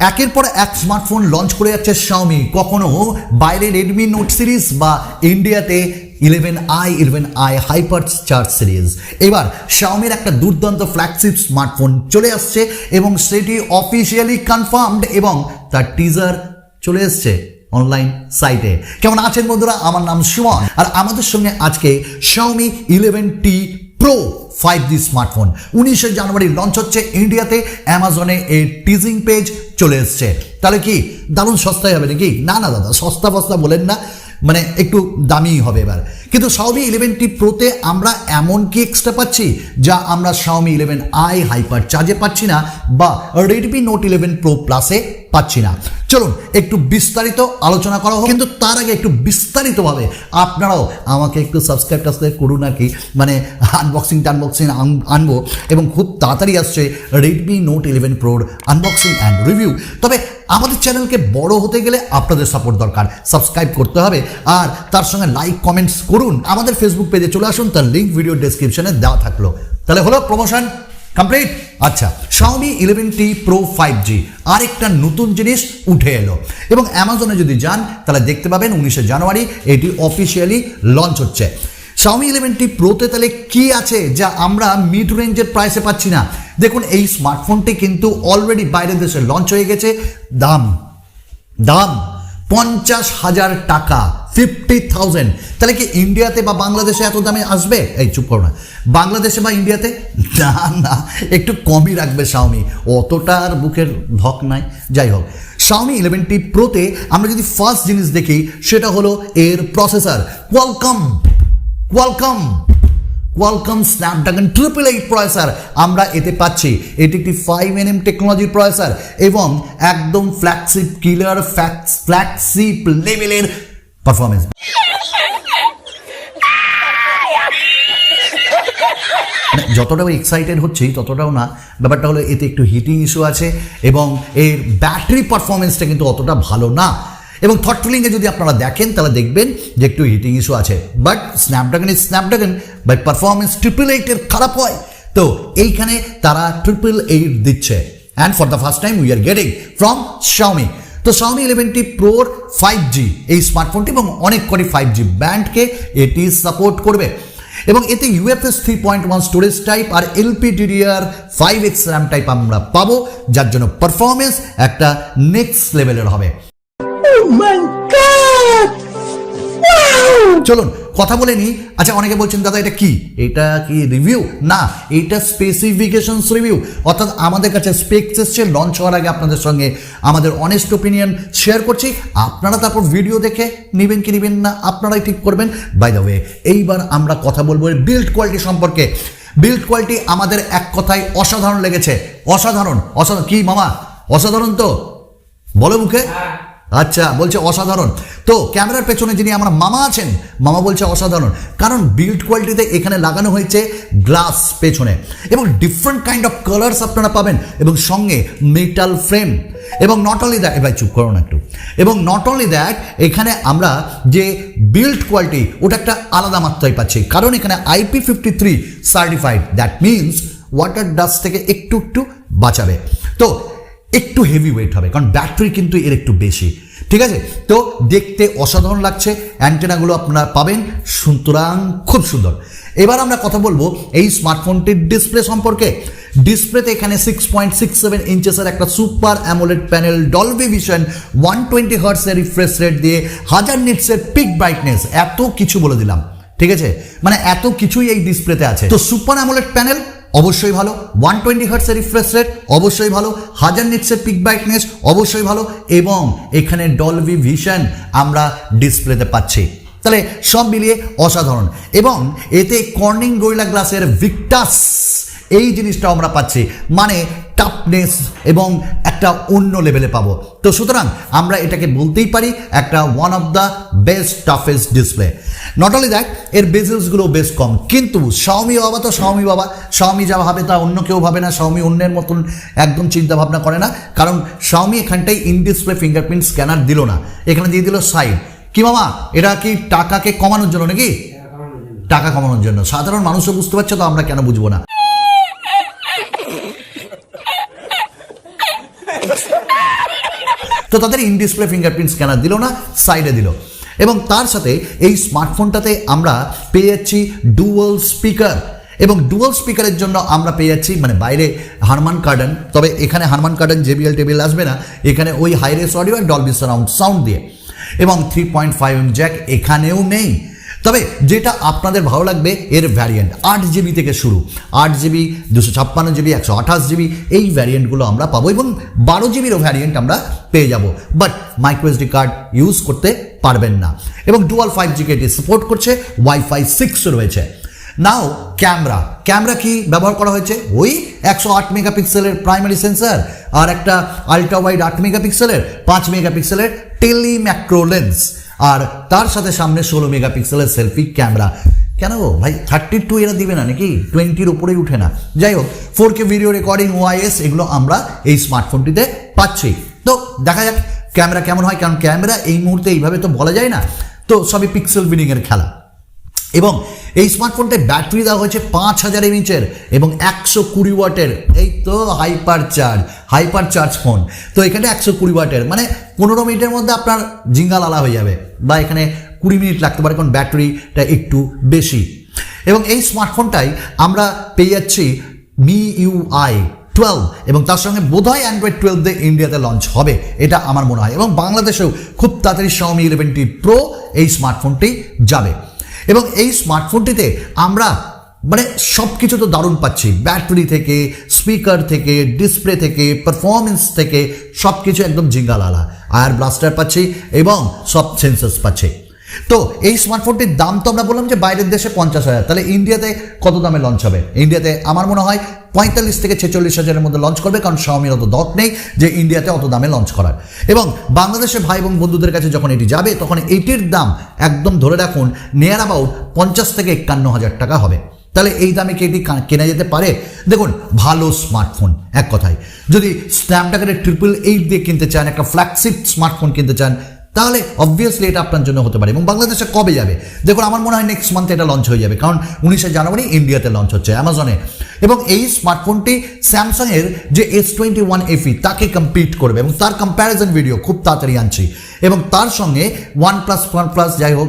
একের পর এক স্মার্টফোন লঞ্চ করে যাচ্ছে Xiaomi, কখনো বাইরে Redmi Note সিরিজ বা ইন্ডিয়াতে 11i 11i hyper charge series. এবার Xiaomiর একটা দুর্দান্ত ফ্ল্যাগশিপ স্মার্টফোন চলে আসছে এবং সেটি অফিসিয়ালি কনফার্মড এবং তার টিজার চলে এসছে অনলাইন সাইটে। কেমন আছেন বন্ধুরা? আমার নাম সুমন আর আমাদের সঙ্গে আজকে Xiaomi 11T Pro 5G smartphone 19 জানুয়ারি লঞ্চ হচ্ছে ইন্ডিয়াতে। অ্যামাজনে এর টিজিং পেজ চলে এসছে। তাহলে কি দারুণ সস্তায় হবে নাকি? না না দাদা, সস্তা ফস্তা বলেন না, মানে একটু দামি হবে এবার। কিন্তু Xiaomi 11T Proতে আমরা এমন কি এক্সট্রা পাচ্ছি যা আমরা Xiaomi 11i হাইপার চার্জে পাচ্ছি না বা Redmi Note 11 Pro Plus-এ পাচ্ছি না। চলুন একটু বিস্তারিত আলোচনা করা হোক, কিন্তু তার আগে একটু বিস্তারিতভাবে আপনারাও আমাকে একটু সাবস্ক্রাইব করুন আর কি, মানে আনবক্সিং আনবো এবং খুব তাড়াতাড়ি আসছে Redmi Note 11 Proর আনবক্সিং অ্যান্ড রিভিউ। তবে আমাদের চ্যানেলকে বড় হতে গেলে আপনাদের সাপোর্ট দরকার, সাবস্ক্রাইব করতে হবে আর তার সঙ্গে লাইক কমেন্টস করুন। আমাদের ফেসবুক পেজে চলে আসুন, তার লিঙ্ক ভিডিও ডেসক্রিপশনে দেওয়া থাকলো। তাহলে হলো প্রমোশন কমপ্লিট। আচ্ছা, Xiaomi 11T Pro 5G আরেকটা নতুন জিনিস উঠে এলো এবং অ্যামাজনে যদি যান তাহলে দেখতে পাবেন 19 জানুয়ারি এটি অফিসিয়ালি লঞ্চ হচ্ছে। Xiaomi 11T Proতে তাহলে কি আছে যা আমরা মিড রেঞ্জের প্রাইসে পাচ্ছি না? দেখুন, এই স্মার্টফোনটি কিন্তু অলরেডি বাইরের দেশে লঞ্চ হয়ে গেছে। দাম 50,000 টাকা, 50,000। তাহলে কি ইন্ডিয়াতে বা বাংলাদেশে এত দামে আসবে? এই চুপ করো না, বাংলাদেশে বা ইন্ডিয়াতে না না, একটু কমই রাখবে Xiaomi, অতটা আর বুকের ধক নাই। যাই হোক, Xiaomi 11T Proতে আমরা যদি ফার্স্ট জিনিস দেখি সেটা হলো এর প্রসেসর। কোয়ালকম স্ন্যাপড্রাগন 888 প্রসেসর আমরা এতে পাচ্ছি। এটি একটি 5nm টেকনোলজি প্রসেসর এবং একদম ফ্ল্যাগশিপ কিলার ফ্ল্যাগশিপ লেভেলের পারফরমেন্স। যতটাও এক্সাইটেড হচ্ছি ততটাও না, ব্যাপারটা হলো এতে একটু হিটিং ইস্যু আছে এবং এর ব্যাটারি পারফরমেন্সটা কিন্তু অতটা ভালো না। এবং থটফুলিংয়ে যদি আপনারা দেখেন তাহলে দেখবেন যে একটু হিটিং ইস্যু আছে। বাট স্ন্যাপড্রাগন বাই পারফরমেন্স 888 খারাপ হয়, তো এইখানে তারা 888 দিচ্ছে। And for the first time we are getting from Xiaomi। তো Xiaomi 11T Proর 5G এই স্মার্টফোনটি এবং অনেক কটি 5G ব্যান্ডকে এটি সাপোর্ট করবে এবং এতে UFS 3.1 স্টোরেজ টাইপ আর LPDDR5X RAM টাইপ আমরা পাবো, যার জন্য পারফরমেন্স একটা নেক্সট লেভেলের হবে। চলুন কথা বলে নি। আচ্ছা, অনেকে বলছেন দাদা এটা কি রিভিউ? না, এটা স্পেসিফিকেশনস রিভিউ, অর্থাৎ আমাদের কাছে স্পেকস এসছে। লঞ্চ হওয়ার আগে আপনাদের সঙ্গে আমাদের অনেস্ট ওপিনিয়ন শেয়ার করছি, আপনারা তারপর ভিডিও দেখে নেবেন কি নেবেন না আপনারাই ঠিক করবেন। বাই দ্য ওয়ে, এইবার আমরা কথা বলবো বিল্ড কোয়ালিটি সম্পর্কে। বিল্ড কোয়ালিটি আমাদের এক কথায় অসাধারণ লেগেছে। অসাধারণ কি মামা? অসাধারণ তো বলো মুখে। আচ্ছা, বলছে অসাধারণ। তো ক্যামেরার পেছনে যিনি আমার মামা আছেন, মামা বলছে অসাধারণ, কারণ বিল্ড কোয়ালিটিতে এখানে লাগানো হয়েছে গ্লাস পেছনে এবং ডিফারেন্ট কাইন্ড অফ কালার্স আপনারা পাবেন এবং সঙ্গে মেটাল ফ্রেম। এবং নট অনলি দ্যাট, এবার চুপ করো না একটু, এবং নট অনলি দ্যাট, এখানে আমরা যে বিল্ড কোয়ালিটি ওটা একটা আলাদা মাত্রায় পাচ্ছি, কারণ এখানে IP53 certified. That means water dust থেকে একটু বাঁচাবে। তো একটু হেভি ওয়েট হবে কারণ ব্যাটারি কিন্তু এর একটু বেশি, ঠিক আছে? তো দেখতে অসাধারণ লাগছে। অ্যান্টেনাগুলো আপনারা পাবেন, সুতরাং খুব সুন্দর। এবার আমরা কথা বলবো এই স্মার্টফোনটির ডিসপ্লে সম্পর্কে। ডিসপ্লেতে এখানে 6.67 ইঞ্চেসের একটা super AMOLED panel, Dolby vision, 120 হার্টজের রিফ্রেশ রেট দিয়ে 1000 নিটসের পিক ব্রাইটনেস, এত কিছু বলে দিলাম, ঠিক আছে? মানে এত কিছুই এই ডিসপ্লেতে আছে। তো সুপার অ্যামোলেড প্যানেল অবশ্যই ভালো, 120 হার্টজের রিফ্রেশ রেট অবশ্যই ভালো, 1000 নিটসের পিক ব্রাইটনেস অবশ্যই ভালো এবং এখানে ডলবি ভিশন আমরা ডিসপ্লেতে পাচ্ছি। তাহলে সব মিলিয়ে অসাধারণ। এবং এতে কর্নিং গরিলা গ্লাসের ভিক্টাস এই জিনিসটা আমরা পাচ্ছি, মানে টাফনেস এবং একটা অন্য লেভেলে পাবো। তো সুতরাং আমরা এটাকে বলতেই পারি একটা one of the best toughest display. Not only that, এর বেজেলসগুলো বেশ কম, কিন্তু Xiaomi বাবা তো Xiaomi যা ভাবে তা অন্য কেউ ভাবে না। Xiaomi অন্যের মতন একদম চিন্তা ভাবনা করে না, কারণ Xiaomi এখানটাই ইন ডিসপ্লে ফিঙ্গারপ্রিন্ট স্ক্যানার দিল না, এখানে দিয়ে দিল সাইড। কি মামা, এটা কি টাকাকে কমানোর জন্য নাকি? টাকা কমানোর জন্য। সাধারণ মানুষও বুঝতে পারছে, তো আমরা কেন বুঝবো না? তো তাদের ইন ডিসপ্লে ফিঙ্গারপ্রিন্ট স্ক্যানার দিল না, সাইডে দিল। এবং তার সাথে এই স্মার্টফোনটাতে আমরা পেয়ে যাচ্ছি ডুয়াল স্পিকার, এবং ডুয়াল স্পিকারের জন্য আমরা পেয়ে যাচ্ছি মানে বাইরে হারমান কার্ডেন, তবে এখানে হারমান কার্ডেন জেবিএল টেবিল আসবে না, এখানে ওই হাইরেস অডিও আর ডলবি সারাউন্ড সাউন্ড দিয়ে, এবং 3.5mm জ্যাক এখানেও নেই। তবে যেটা আপনাদের ভালো লাগবে এর ভ্যারিয়েন্ট 8GB থেকে শুরু, 8GB, 256GB, 128GB এই ভ্যারিয়েন্টগুলো আমরা পাবো, এবং 12GBরও ভ্যারিয়েন্ট আমরা পেয়ে যাব, বাট মাইক্রোএসডি কার্ড ইউজ করতে পারবেন না। এবং ডুয়াল 5G এটি সাপোর্ট করছে, ওয়াইফাই 6 রয়েছে। নাও ক্যামেরা কি ব্যবহার করা হয়েছে? ওই 108 মেগাপিক্সেলের প্রাইমারি সেন্সার আর একটা আলট্রা ওয়াইড 8 মেগাপিক্সেলের 5 মেগাপিক্সেলের টেলি ম্যাক্রো লেন্স, আর তার সাথে সামনে 16 মেগাপিক্সেলের সেলফি ক্যামেরা। কেন ভাই 32 এরা দিবে না নাকি? 20-র উপরেই উঠে না। যাই হোক, 4K ভিডিও রেকর্ডিং, ওআইএস এগুলো আমরা এই স্মার্টফোনটিতে পাচ্ছি। তো দেখা যাক ক্যামেরা কেমন হয়, কারণ ক্যামেরা এই মুহূর্তে এইভাবে তো বলা যায় না, তো সবই পিক্সেল বিনিংয়ের খেলা। এবং এই স্মার্টফোনটায় ব্যাটারি দেওয়া হয়েছে 5000 mAh এবং 120 ওয়াটের, এই তো হাইপার চার্জ ফোন। তো এখানে 120 ওয়াটের মানে 15 মিনিটের মধ্যে আপনার জিঙ্গাল আলা হয়ে যাবে, বা এখানে 20 মিনিট লাগতে পারে, কারণ ব্যাটারিটা একটু বেশি। এবং এই স্মার্টফোনটাই আমরা পেয়ে যাচ্ছি MIUI 12, এবং তার সঙ্গে বোধহয় অ্যান্ড্রয়েড 12 দিয়ে ইন্ডিয়াতে লঞ্চ হবে, এটা আমার মনে হয়। এবং বাংলাদেশেও খুব তাড়াতাড়ি Xiaomi 11T Pro এই স্মার্টফোনটি যাবে। এবং এই স্মার্টফোনটিতে আমরা মানে সব কিছু তো দারুণ পাচ্ছি, ব্যাটারি থেকে, স্পিকার থেকে, ডিসপ্লে থেকে, পারফরমেন্স থেকে, সব কিছু একদম জিঙ্গালালা। আয়ার ব্লাস্টার পাচ্ছি এবং সব সেন্সার্স পাচ্ছি। তো এই স্মার্টফোনটির দাম তো আমরা বললাম যে বাইরের দেশে 50,000, তাহলে ইন্ডিয়াতে কত দামে লঞ্চ হবে? ইন্ডিয়াতে আমার মনে হয় 45 থেকে 46,000-এর মধ্যে লঞ্চ করবে, কারণ Xiaomi-র অত দর নেই যে ইন্ডিয়াতে অত দামে লঞ্চ করার। এবং বাংলাদেশের ভাই এবং বন্ধুদের কাছে যখন এটি যাবে, তখন এটির দাম একদম ধরে রাখুন নিয়ার অ্যাবাউট 50 থেকে 51,000 টাকা হবে। তাহলে এই দামে কি এটি কেনা যেতে পারে? দেখুন, ভালো স্মার্টফোন, এক কথায় যদি স্ন্যাপড্রাগনের 888 দিয়ে কিনতে চান, একটা ফ্ল্যাগশিপ স্মার্টফোন কিনতে চান, তাহলে অবভিয়াসলি এটা আপনার জন্য হতে পারে। এবং বাংলাদেশে কবে যাবে? দেখুন, আমার মনে হয় নেক্সট মান্থে এটা লঞ্চ হয়ে যাবে, কারণ 19শে জানুয়ারি ইন্ডিয়াতে লঞ্চ হচ্ছে অ্যামাজনে। এবং এই স্মার্টফোনটি স্যামসাংয়ের যে S21 FE তাকে কম্পিট করবে, এবং তার কম্প্যারিজন ভিডিও খুব তাড়াতাড়ি আনছি। এবং তার সঙ্গে OnePlus যাই হোক,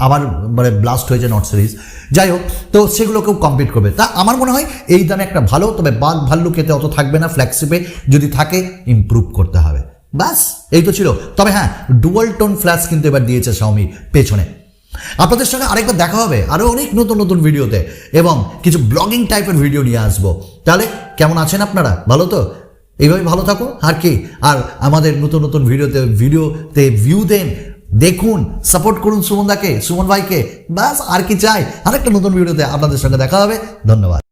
আবার মানে ব্লাস্ট হয়েছে নট সিরিজ, যাই হোক, তো সেগুলোকেও কম্পিট করবে। তা আমার মনে হয় এই দামে একটা ভালো, তবে বাঘ ভাল্লু খেতে অত থাকবে না, ফ্ল্যাগশিপে যদি থাকে ইমপ্রুভ করতে হবে, বাস এই তো ছিল। তবে হ্যাঁ, ডুয়াল টোন ফ্ল্যাশ কিন্তু এবার দিয়েছে Xiaomi পেছনে। আপনাদের সঙ্গে আরেকবার দেখা হবে আরও অনেক নতুন ভিডিওতে, এবং কিছু ব্লগিং টাইপের ভিডিও নিয়ে আসবো। তাহলে কেমন আছেন আপনারা? ভালো তো? এইভাবে ভালো থাকুন, আর কি, আর আমাদের নতুন ভিডিওতে ভিউ দেন, দেখুন, সাপোর্ট করুন সুমন ভাইকে, বাস আর কি চাই। আরেকটা নতুন ভিডিওতে আপনাদের সঙ্গে দেখা হবে। ধন্যবাদ।